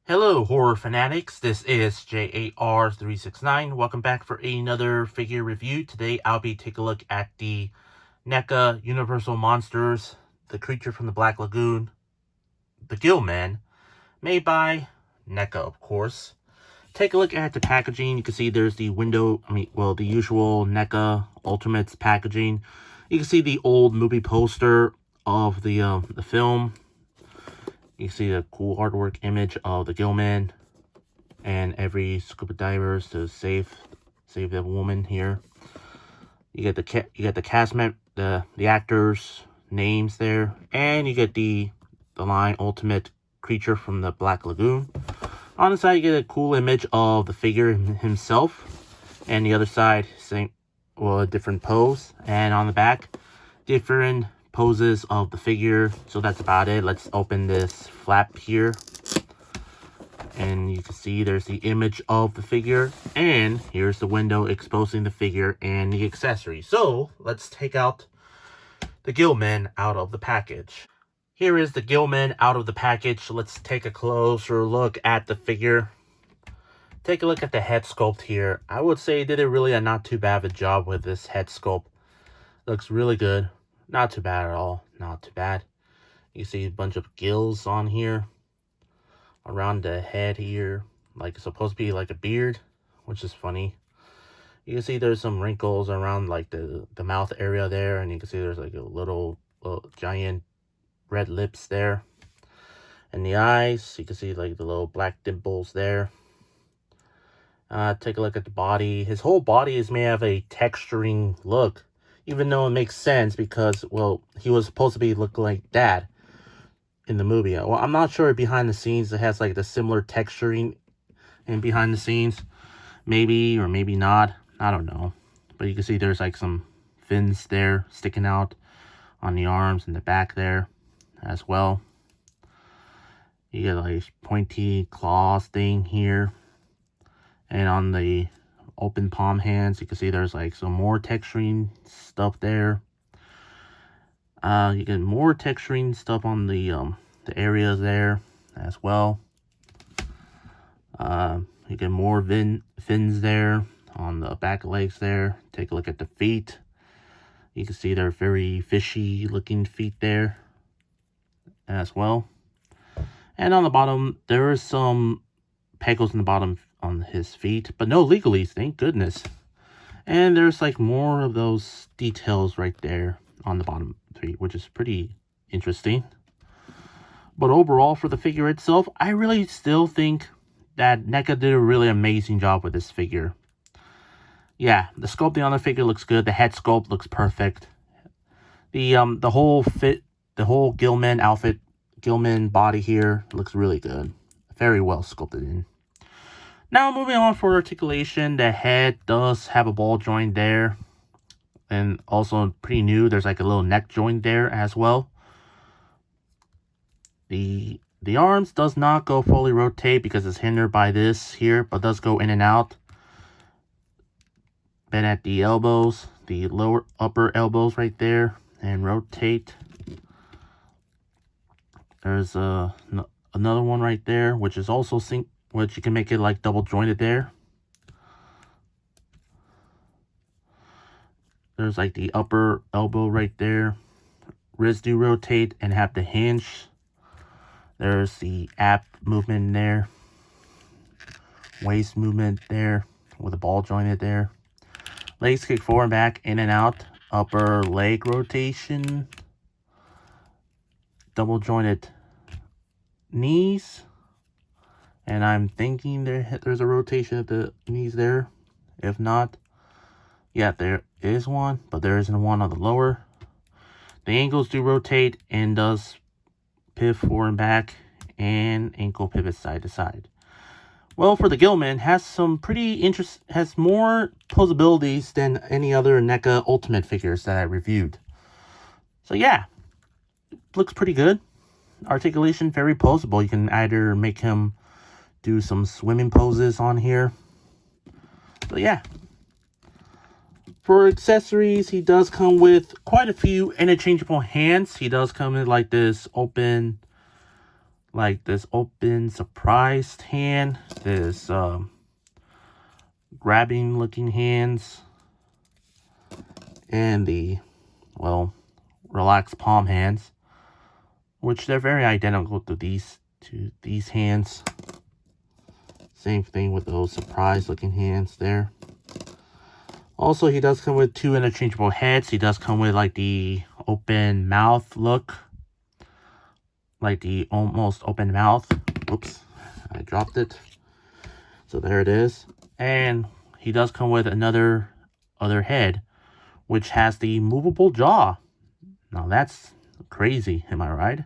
Hello, horror fanatics. This is J.A.R. 369. Welcome back for another figure review. Today, I'll be taking a look at the NECA Universal Monsters, the creature from the Black Lagoon, the Gill Man, made by NECA, of course. Take a look at the packaging. You can see there's the the usual NECA Ultimates packaging. You can see the old movie poster of the film. You see the cool artwork image of the Gill Man and every scuba divers to save the woman here. You get the cast the actors' names there, and you get the line Ultimate Creature from the Black Lagoon. On the side, you get a cool image of the figure himself, and the other side, a different pose, and on the back, different poses of the figure. So that's about it. Let's open this flap here, and you can see there's the image of the figure, and here's the window exposing the figure and the accessory. So let's take out the Gill Man out of the package. Here is the Gill Man out of the package. Let's take a closer look at the figure. Take a look at the head sculpt here. I would say they did a not too bad of a job with this head sculpt. Looks really good. Not too bad at all. Not too bad. You see a bunch of gills on here. Around the head here. Like it's supposed to be like a beard. Which is funny. You can see there's some wrinkles around like the mouth area there. And you can see there's like a little giant red lips there. And the eyes. You can see like the little black dimples there. Take a look at the body. His whole body is made of a texturing look. Even though it makes sense because, well, he was supposed to be looking like Dad in the movie. Well, I'm not sure behind the scenes it has like the similar texturing and behind the scenes. Maybe or maybe not. I don't know. But you can see there's like some fins there sticking out on the arms and the back there as well. You get like pointy claws thing here. And on the open palm hands, you can see there's like some more texturing stuff there. You get more texturing stuff on the areas there as well. You get more fins there on the back legs there. Take a look at the feet. You can see they're very fishy looking feet there as well. And on the bottom, there is some pegels in the bottom on his feet, but no legalies, thank goodness. And there's like more of those details right there on the bottom feet, which is pretty interesting. But overall, for the figure itself, I really still think that NECA did a really amazing job with this figure. Yeah, the sculpting on the figure looks good. The head sculpt looks perfect. The whole Gill Man outfit, Gill Man body here looks really good. Very well sculpted in. Now, moving on for articulation, the head does have a ball joint there. And also pretty new, there's like a little neck joint there as well. The arms does not go fully rotate because it's hindered by this here, but does go in and out. Bend at the elbows, the upper elbows right there, and rotate. There's another one right there, which is also which you can make it like double jointed there. There's like the upper elbow right there. Wrists do rotate and have the hinge. There's the ab movement there. Waist movement there with a ball jointed there. Legs kick forward and back, in and out. Upper leg rotation. Double jointed knees. And I'm thinking there's a rotation of the knees there. If not, yeah, there is one, but there isn't one on the lower. The ankles do rotate and does pivot forward and back, and ankle pivot side to side. Well, for the Gill Man, has more posabilities than any other NECA Ultimate figures that I reviewed. So yeah, looks pretty good. Articulation, very posable. You can either make him do some swimming poses on here. So yeah. For accessories, he does come with quite a few interchangeable hands. He does come in like this open like this open surprised hand, this grabbing looking hands, and the, well, relaxed palm hands, which they're very identical to these hands. Same thing with those surprise looking hands there. Also, he does come with 2 interchangeable heads. He does come with like the open mouth look, like the almost open mouth. Oops, I dropped it. So there it is. And he does come with other head, which has the movable jaw. Now that's crazy, am I right?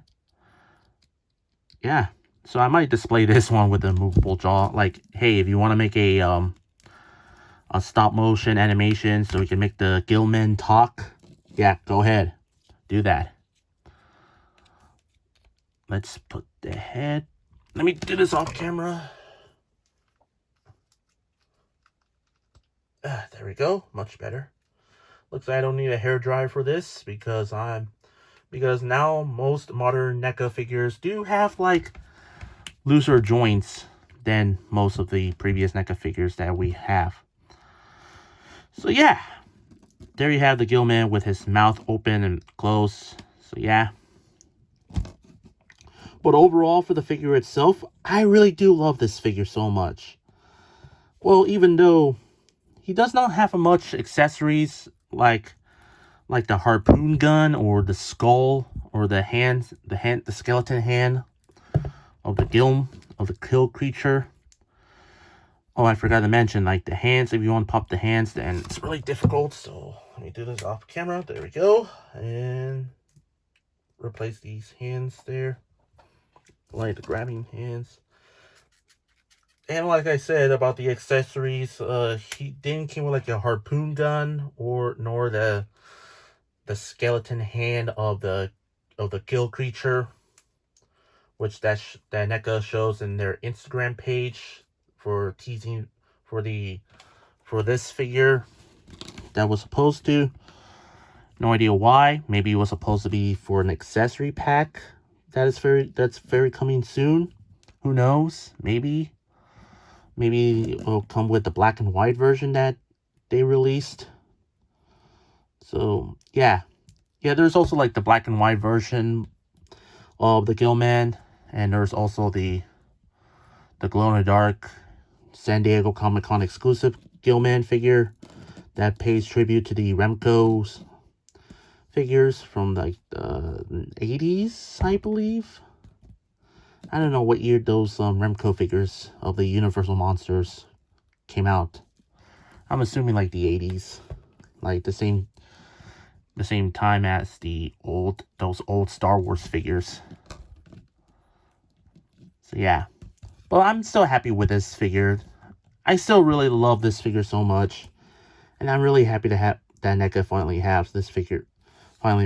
Yeah. So I might display this one with the movable jaw. Like, hey, if you want to make a stop motion animation so we can make the Gillman talk, yeah, go ahead, do that. Let's put the head. Let me do this off camera. There we go, much better. Looks like I don't need a hairdryer for this because now most modern NECA figures do have like looser joints than most of the previous NECA figures that we have. So yeah, there you have the Gillman with his mouth open and closed. So yeah. But overall, for the figure itself, I really do love this figure so much. Well, even though he does not have much accessories like the harpoon gun or the skull or the skeleton hand of the Gill creature. Oh, I forgot to mention, like the hands, if you want to pop the hands, then it's really difficult. So let me do this off camera. There we go. And replace these hands there. Like the grabbing hands. And like I said about the accessories, he didn't come with like a harpoon gun nor the skeleton hand of the Gill creature, which that NECA shows in their Instagram page for teasing for this figure that was supposed to. No idea why. Maybe it was supposed to be for an accessory pack that's very coming soon. Who knows? Maybe it'll come with the black and white version that they released. So yeah, there's also like the black and white version of the Gillman, and there's also the glow-in-the-dark San Diego Comic-Con exclusive Gillman figure that pays tribute to the Remco's figures from like the 80s, I believe. I don't know what year those Remco figures of the Universal Monsters came out. I'm assuming like the 80s, like the same time as those old Star Wars figures. So yeah, but I'm still happy with this figure. I still really love this figure so much, and I'm really happy to have that NECA finally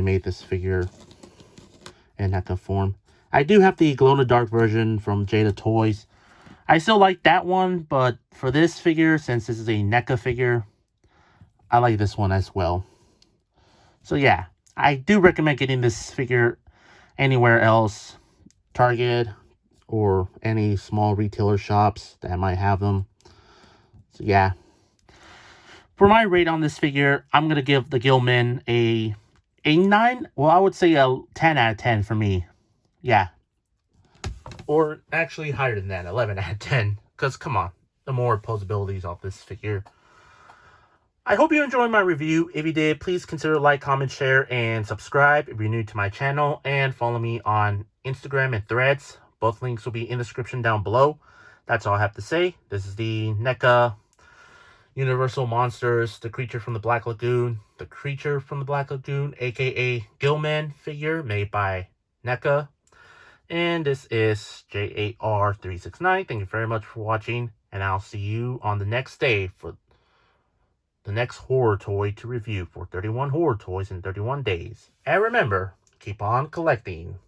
made this figure in NECA form. I do have the glow-in-the-dark version from J.A.R Toys. I still like that one, but for this figure, since this is a NECA figure, I like this one as well. So yeah, I do recommend getting this figure anywhere else, Target or any small retailer shops that might have them. So yeah, for my rate on this figure, I'm gonna give the Gillman a 9. Well, I would say a 10 out of 10 for me. Yeah, or actually higher than that, 11 out of 10. Because come on, the more posabilities of this figure. I hope you enjoyed my review. If you did, please consider like, comment, share, and subscribe if you're new to my channel. And follow me on Instagram and Threads. Both links will be in the description down below. That's all I have to say. This is the NECA Universal Monsters, the Creature from the Black Lagoon, aka Gillman figure made by NECA. And this is J.A.R. 369. Thank you very much for watching, and I'll see you on the next day for the next horror toy to review for 31 horror toys in 31 days. And remember, keep on collecting.